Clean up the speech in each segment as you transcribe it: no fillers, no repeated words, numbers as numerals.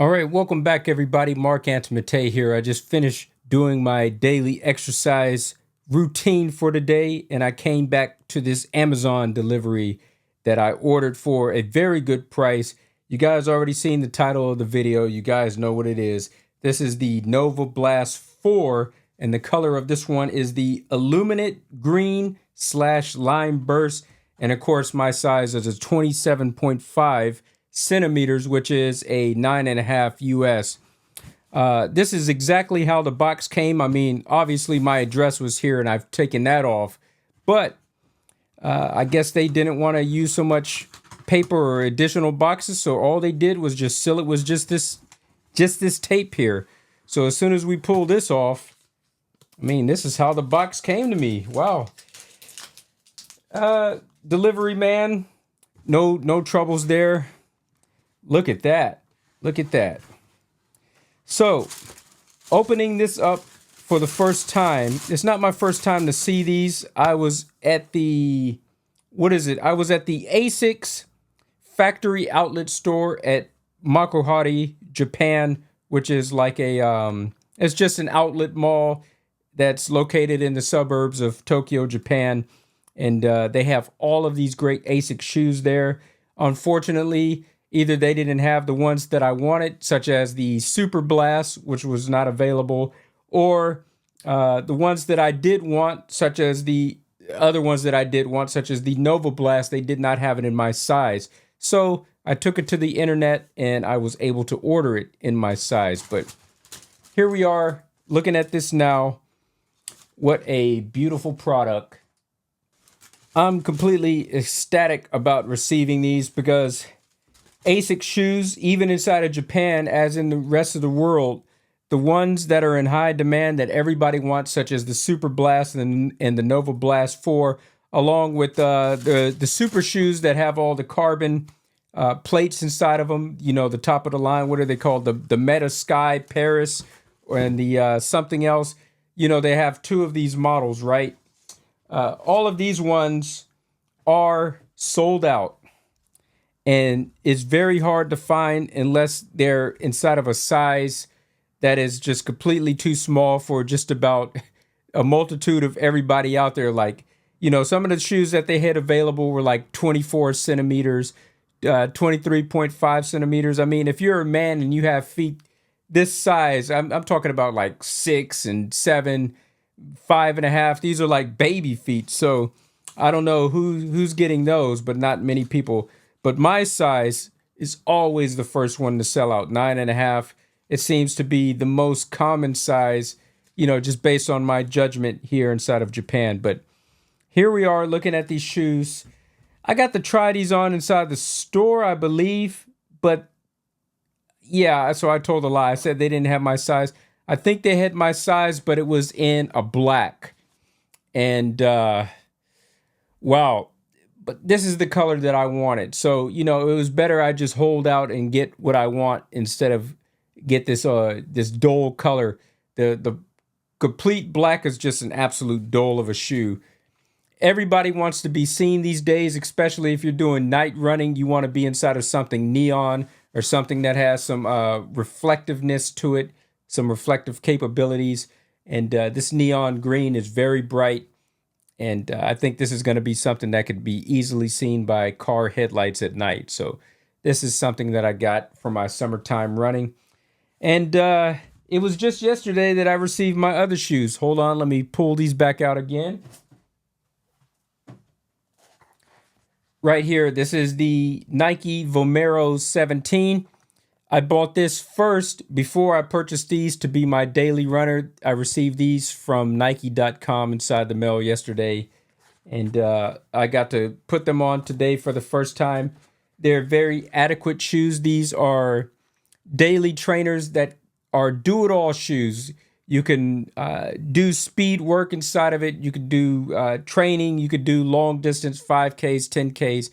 All right, welcome back, everybody. Mark Antimate here. I just finished doing my daily exercise routine for today, and I came back to this Amazon delivery that I ordered for a very good price. You guys already seen the title of the video. You guys know what it is. This is the Novablast 4, and the color of this one is the Illuminate Green / Lime Burst. And of course, my size is a 27.5 centimeters, which is a 9.5 US. This is exactly how the box came. I mean, obviously my address was here and I've taken that off, but I guess they didn't want to use so much paper or additional boxes, so all they did was just seal it with just this tape here. So as soon as we pull this off, I mean, this is how the box came to me. Wow. Delivery man, no troubles there. Look at that. Look at that. So, opening this up for the first time. It's not my first time to see these. I was at the, I was at the ASICS factory outlet store at Makuhari, Japan, which is like it's just an outlet mall that's located in the suburbs of Tokyo, Japan. And they have all of these great ASICS shoes there. Unfortunately, either they didn't have the ones that I wanted, such as the Super Blast, which was not available, or the ones that I did want, such as the other ones that I did want, such as the Novablast. They did not have it in my size. So I took it to the internet and I was able to order it in my size. But here we are looking at this now. What a beautiful product. I'm completely ecstatic about receiving these because ASICS shoes, even inside of Japan, as in the rest of the world, the ones that are in high demand that everybody wants, such as the Super Blast and the Novablast 4, along with the super shoes that have all the carbon plates inside of them, you know, the top of the line, what are they called? The Meta Sky Paris and the something else. You know, they have two of these models, right? All of these ones are sold out. And it's very hard to find unless they're inside of a size that is just completely too small for just about a multitude of everybody out there. Like, you know, some of the shoes that they had available were like 24 centimeters, 23.5 centimeters. I mean, if you're a man and you have feet this size, I'm talking about like 6 and 7, 5.5. These are like baby feet. So I don't know who's getting those, but not many people. But my size is always the first one to sell out, 9.5. It seems to be the most common size, you know, just based on my judgment here inside of Japan. But here we are looking at these shoes. I got to try these on inside the store, I believe. But yeah, so I told a lie. I said they didn't have my size. I think they had my size, but it was in a black. And wow. But this is the color that I wanted. So, you know, it was better I just hold out and get what I want instead of get this dull color. The complete black is just an absolute dull of a shoe. Everybody wants to be seen these days, especially if you're doing night running. You want to be inside of something neon or something that has some reflectiveness to it, some reflective capabilities. And this neon green is very bright. And I think this is going to be something that could be easily seen by car headlights at night. So this is something that I got for my summertime running. And it was just yesterday that I received my other shoes. Hold on, let me pull these back out again. Right here, this is the Nike Vomero 17. I bought this first before I purchased these to be my daily runner. I received these from Nike.com inside the mail yesterday. And I got to put them on today for the first time. They're very adequate shoes. These are daily trainers that are do-it-all shoes. You can do speed work inside of it. You could do training. You could do long distance, 5Ks, 10Ks.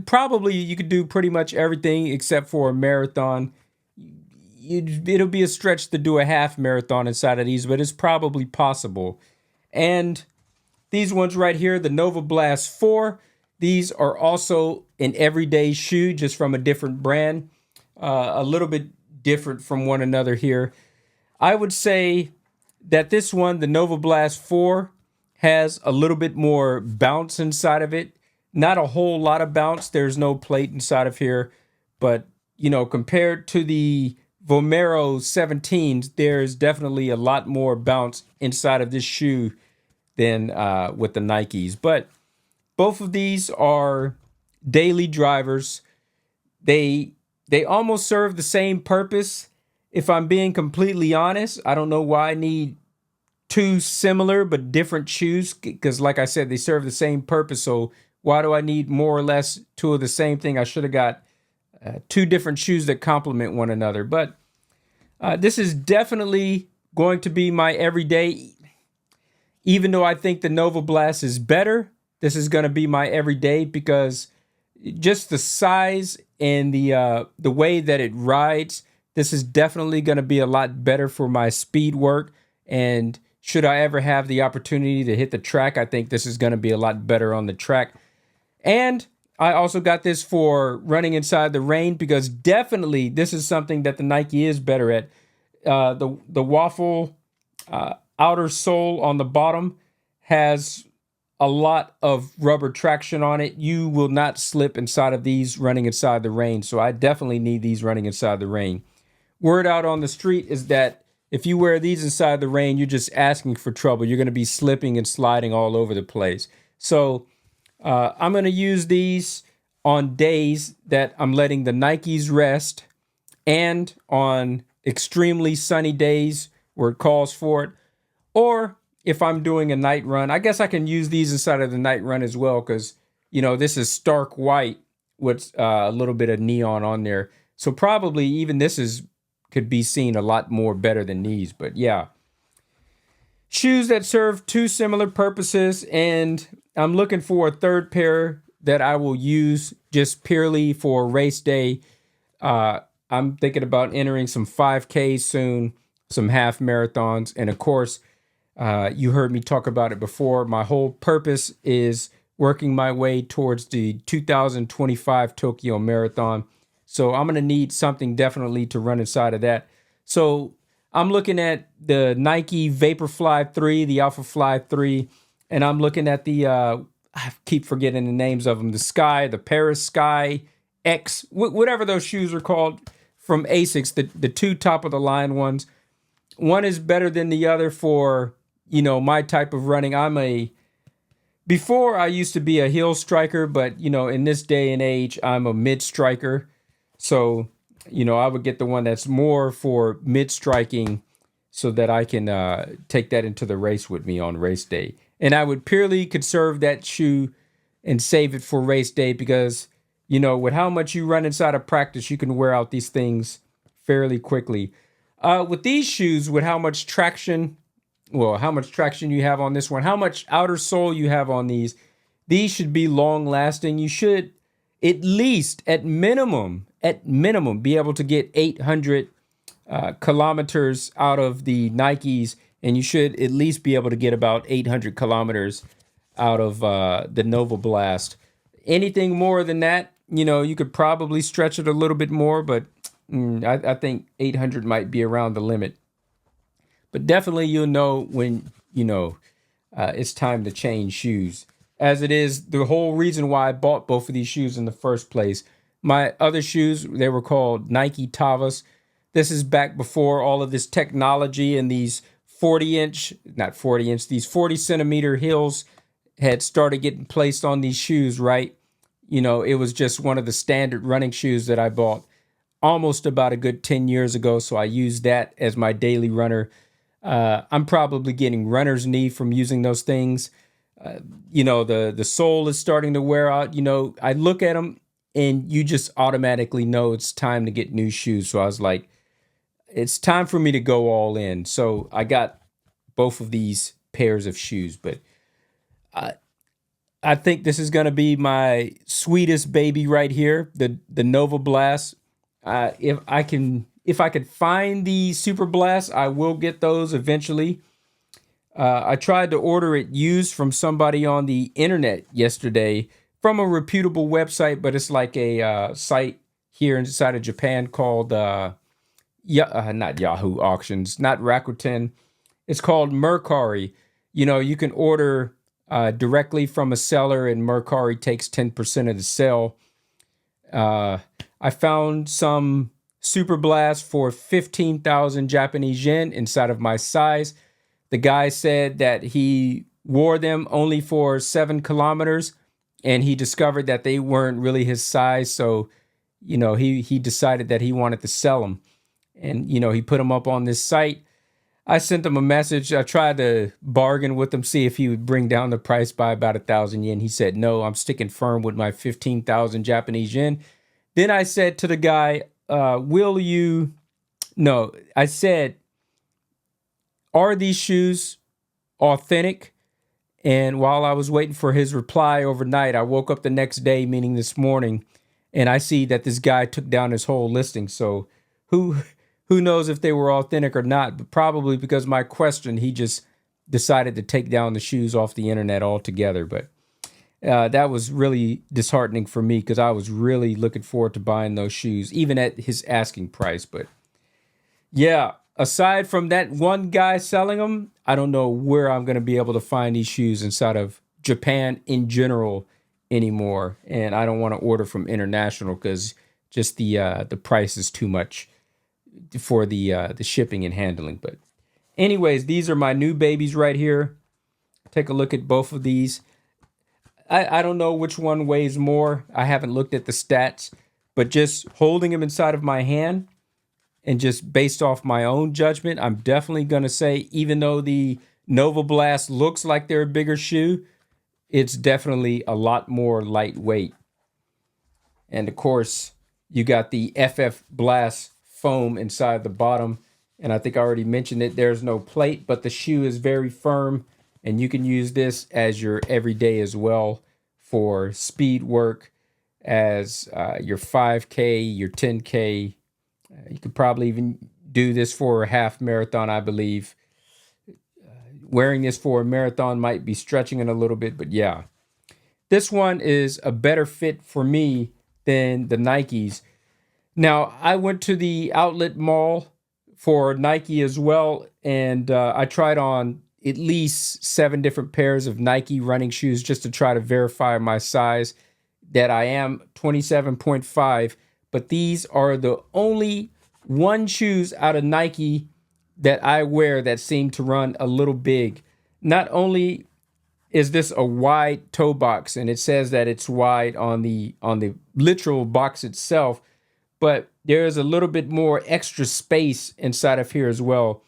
Probably you could do pretty much everything except for a marathon. It'll be a stretch to do a half marathon inside of these, but it's probably possible. And these ones right here, the Novablast 4, these are also an everyday shoe, just from a different brand. A little bit different from one another here. I would say that this one, the Novablast 4, has a little bit more bounce inside of it. Not a whole lot of bounce. There's no plate inside of here. But, compared to the Vomero 17s, there's definitely a lot more bounce inside of this shoe than with the Nikes. But both of these are daily drivers. They almost serve the same purpose. If I'm being completely honest, I don't know why I need two similar but different shoes, because like I said, they serve the same purpose. So why do I need more or less two of the same thing? I should have got two different shoes that complement one another. But this is definitely going to be my everyday. Even though I think the Novablast is better, this is going to be my everyday because just the size and the way that it rides, this is definitely going to be a lot better for my speed work. And should I ever have the opportunity to hit the track, I think this is going to be a lot better on the track. And I also got this for running inside the rain because definitely this is something that the Nike is better at. The waffle outer sole on the bottom has a lot of rubber traction on it. You will not slip inside of these running inside the rain. So I definitely need these running inside the rain. Word out on the street is that if you wear these inside the rain, you're just asking for trouble. You're going to be slipping and sliding all over the place. So I'm going to use these on days that I'm letting the Nikes rest and on extremely sunny days where it calls for it. Or if I'm doing a night run, I guess I can use these inside of the night run as well because, this is stark white with a little bit of neon on there. So probably even this could be seen a lot more better than these. But yeah, shoes that serve two similar purposes, and I'm looking for a third pair that I will use just purely for race day. I'm thinking about entering some 5Ks soon, some half marathons, and of course, you heard me talk about it before. My whole purpose is working my way towards the 2025 Tokyo Marathon. So I'm going to need something definitely to run inside of that. So I'm looking at the Nike Vaporfly 3, the Alpha Fly 3, and I'm looking at the, I keep forgetting the names of them, the Paris Sky X, whatever those shoes are called from ASICS, the two top of the line ones. One is better than the other for, my type of running. Before I used to be a heel striker, but, in this day and age, I'm a mid striker. So, I would get the one that's more for mid striking so that I can take that into the race with me on race day. And I would purely conserve that shoe and save it for race day because, with how much you run inside of practice, you can wear out these things fairly quickly. With these shoes, with how much traction you have on this one, how much outer sole you have on these should be long lasting. You should at least, at minimum, be able to get 800 kilometers out of the Nikes, and you should at least be able to get about 800 kilometers out of the Novablast. Anything more than that, you could probably stretch it a little bit more, but I think 800 might be around the limit. But definitely you'll know when, it's time to change shoes. As it is the whole reason why I bought both of these shoes in the first place. My other shoes, they were called Nike Tavas. This is back before all of this technology and these 40 centimeter heels had started getting placed on these shoes, right? It was just one of the standard running shoes that I bought almost about a good 10 years ago. So I used that as my daily runner. I'm probably getting runner's knee from using those things. The sole is starting to wear out. I look at them and you just automatically know it's time to get new shoes. So I was like, it's time for me to go all in. So I got both of these pairs of shoes, but I think this is going to be my sweetest baby right here, the Novablast. If I could find the Super Blast, I will get those eventually. I tried to order it used from somebody on the internet yesterday from a reputable website, but it's like a site here inside of Japan called not Yahoo auctions, not Rakuten. It's called Mercari. You can order directly from a seller, and Mercari takes 10% of the sale. I found some Super Blast for 15,000 Japanese yen inside of my size. The guy said that he wore them only for 7 kilometers, and he discovered that they weren't really his size. So, he decided that he wanted to sell them. And, he put them up on this site. I sent him a message. I tried to bargain with him, see if he would bring down the price by about 1,000 yen. He said, no, I'm sticking firm with my 15,000 Japanese yen. Then I said to the guy, I said, are these shoes authentic? And while I was waiting for his reply overnight, I woke up the next day, meaning this morning, and I see that this guy took down his whole listing. So who knows if they were authentic or not, but probably because my question, he just decided to take down the shoes off the internet altogether. But that was really disheartening for me because I was really looking forward to buying those shoes, even at his asking price. But yeah, aside from that one guy selling them, I don't know where I'm going to be able to find these shoes inside of Japan in general anymore. And I don't want to order from international because just the price is too much for the shipping and handling. But anyways, these are my new babies right here. Take a look at both of these. I don't know which one weighs more. I haven't looked at the stats, but just holding them inside of my hand and just based off my own judgment, I'm definitely going to say, even though the Novablast looks like they're a bigger shoe, it's definitely a lot more lightweight. And of course, you got the FF Blast foam inside the bottom. And I think I already mentioned it. There's no plate, but the shoe is very firm. And you can use this as your everyday as well for speed work, as your 5K, your 10K. You could probably even do this for a half marathon, I believe. Wearing this for a marathon might be stretching it a little bit, but yeah. This one is a better fit for me than the Nikes. Now, I went to the outlet mall for Nike as well, and I tried on at least 7 different pairs of Nike running shoes just to try to verify my size, that I am 27.5, but these are the only one shoes out of Nike that I wear that seem to run a little big. Not only is this a wide toe box, and it says that it's wide on the literal box itself, but there is a little bit more extra space inside of here as well.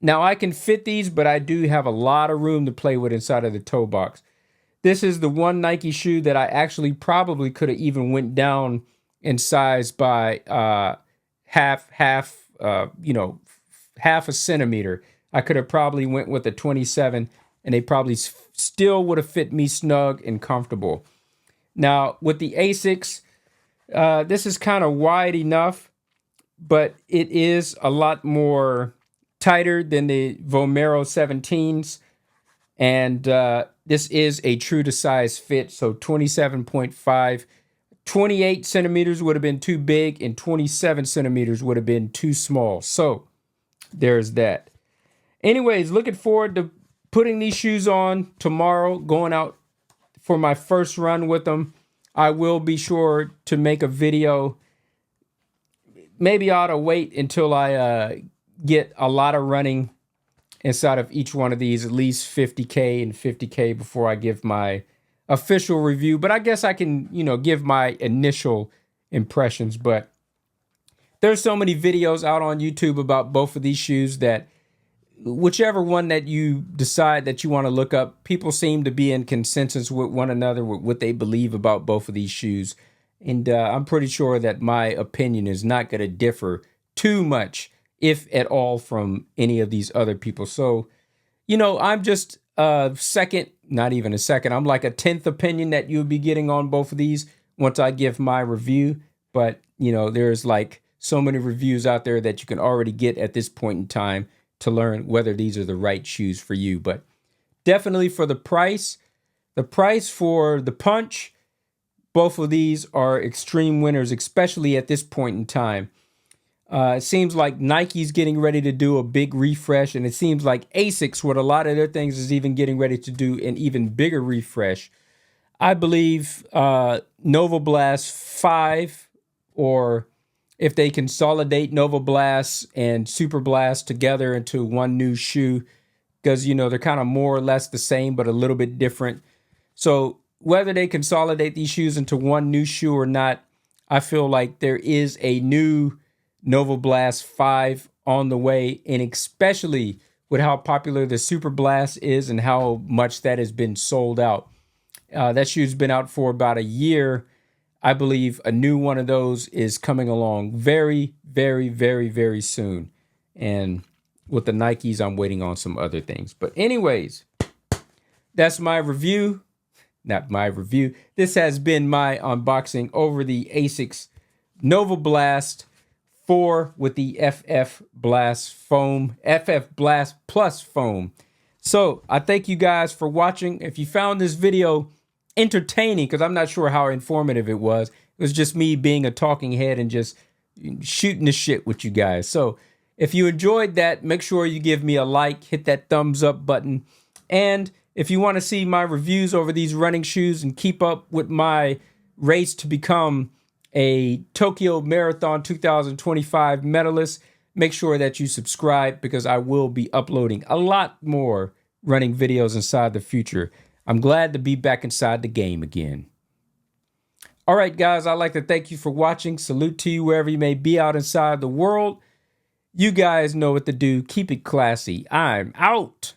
Now, I can fit these, but I do have a lot of room to play with inside of the toe box. This is the one Nike shoe that I actually probably could have even went down in size by half a centimeter. I could have probably went with a 27, and they probably still would have fit me snug and comfortable. Now, with the ASICS, this is kind of wide enough, but it is a lot more tighter than the Vomero 17s. And this is a true to size fit. So 27.5, 28 centimeters would have been too big, and 27 centimeters would have been too small. So there's that. Anyways, looking forward to putting these shoes on tomorrow, going out for my first run with them. I will be sure to make a video. Maybe I ought to wait until I get a lot of running inside of each one of these, at least 50K and 50K before I give my official review. But I guess I can, give my initial impressions. But there's so many videos out on YouTube about both of these shoes that whichever one that you decide that you want to look up, people seem to be in consensus with one another with what they believe about both of these shoes. And I'm pretty sure that my opinion is not going to differ too much, if at all, from any of these other people. So, I'm just a second, not even a second. I'm like a 10th opinion that you'll be getting on both of these once I give my review. But, there's like so many reviews out there that you can already get at this point in time to learn whether these are the right shoes for you. But definitely for the price for the punch, both of these are extreme winners, especially at this point in time. It seems like Nike's getting ready to do a big refresh, and it seems like ASICS, with a lot of their things, is even getting ready to do an even bigger refresh. I believe Novablast 5, or if they consolidate Novablast and Superblast together into one new shoe, because, you know, they're kind of more or less the same, but a little bit different. So whether they consolidate these shoes into one new shoe or not, I feel like there is a new Novablast 5 on the way, and especially with how popular the Superblast is and how much that has been sold out. That shoe's been out for about a year. I believe a new one of those is coming along very, very, very, very soon. And with the Nikes, I'm waiting on some other things. But anyways, that's my review. Not my review. This has been my unboxing over the ASICS Novablast 4 with the FF Blast foam, FF Blast Plus foam. So I thank you guys for watching. If you found this video entertaining, because I'm not sure how informative it was just me being a talking head and just shooting the shit with you guys. So if you enjoyed that, make sure you give me a like, hit that thumbs up button. And if you want to see my reviews over these running shoes and keep up with my race to become a Tokyo Marathon 2025 medalist, make sure that you subscribe, because I will be uploading a lot more running videos inside the future. I'm glad to be back inside the game again. All right, guys, I'd like to thank you for watching. Salute to you wherever you may be out inside the world. You guys know what to do. Keep it classy. I'm out.